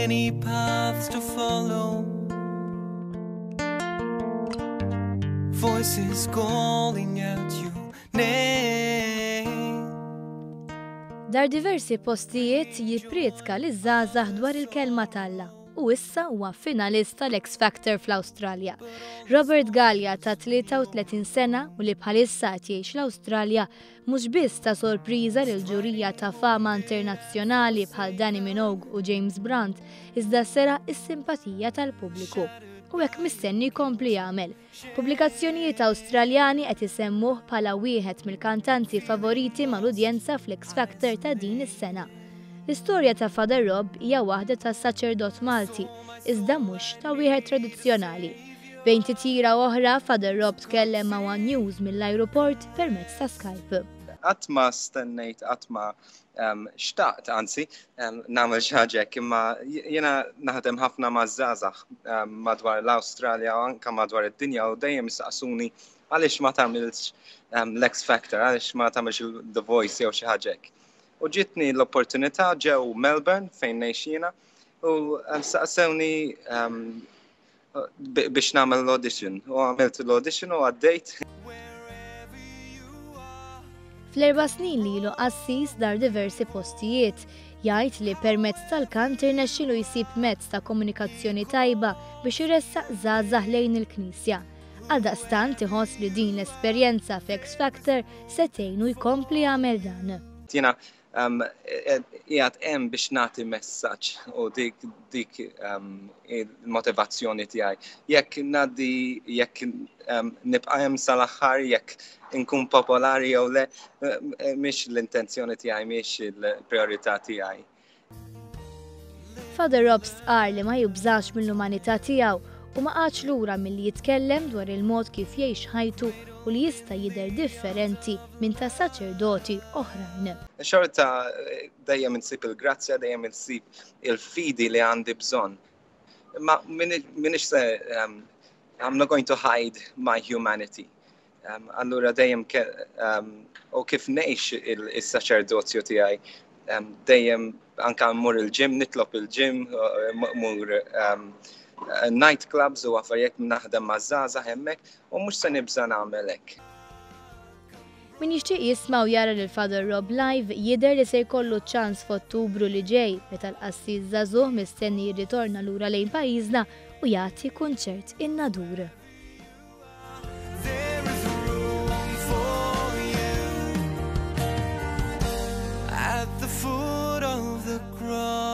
many paths to follow. Voices calling out your name. Dar diversi postijiet jippretka liż-żgħażagħ dwar il-kelma tal-Alla u issa huwa finalist tal-XFactor fl-Awstralja. Robert Gallia ta' 33 sena u li bħalissa qed jgħix l-Awstralja mhux biss ta' sorpriża lil ġurija ta' fama internazzjonali bħal Danny Minogue u James Brandt iżda sera s-simpatija tal-pubbliku. U hekk mistenni jkompli jagħmel. Pubblikazzjonijiet Awstraljani qed isemmuh bħala wieħed mill-kantanti favoriti mal-udjenza fl-XFactor ta' din is-sena. L-istorja ta' Father Rob hija waħda ta' saċerdot Malti, iżda mhux ta' wieħed tradizzjonali. Bejn titjira oħra, Father Rob tkellem ma' One News mill-ajruport permezz ta' Skype. Qatt ma stennejt, qatt ma xtaqt anzi nagħmel xi ħaġa hekk, imma jiena naħdem ħafna ma' żgħażagħ madwar l-Awstralja u anke madwar id-dinja u dejjem saqsuni għaliex ma tagħmilx l-XFactor, għaliex ma tagħmilx The Voice jew xi ħaġa hekk. U ġietni l-opportunità ġew Melbourne fejn ngħix jiena u saqsewni biex nagħmel l-audition. U għamilt l-audition u għaddejt. Fl-4 snin li ilu Qassis dar diversi postijiet, jgħid li permezz tal-kant irnexxielu jsib mezz ta' komunikazzjoni tajba biex iressaq żgħażagħ lejn il-Knisja. Għaldaqstant iħoss li din l-esperjenza f'XFactor se tgħinu jkompli jagħmel dan. Jiena qiegħed hemm biex nagħti messaġġ u dik il-motivazzjoni tiegħi. Jekk nibqa' hemm sal-aħħar, jekk inkun popolari jew le, mhix l-intenzjoni tiegħi, mhix il-prijorità tiegħi. Father Rob stqar li ma jibżax mill-umanità tiegħu u ma qagħdx lura milli jitkellem dwar il-mod kif jgħix ħajtu u li jista' jidher differenti minn ta' saċerdoti oħrajn. Xorta dejjem insib il-grazzja, dejjem insib il-fidi li għandi bżonn. Ma minix se I'm not going to hide my humanity. Allura dejjem u kif ngħix is-saċerdozju tiegħi, dejjem anke mmur il-ġim, nitlob il-ġim, mmur night clubs u affarijiet naħdem ma' żgħażagħ hemmhekk u mhux se nibża nagħmel hekk. Min jixtieq jisma' u jara lil Father Rob live jidher li se jkollu ċans f'Ottubru li ġej meta l-Qassis żagħżugħ mistenni jirritorna lura lejn pajjiżna u jagħti kunċert in-nadur. At the foot of the cross.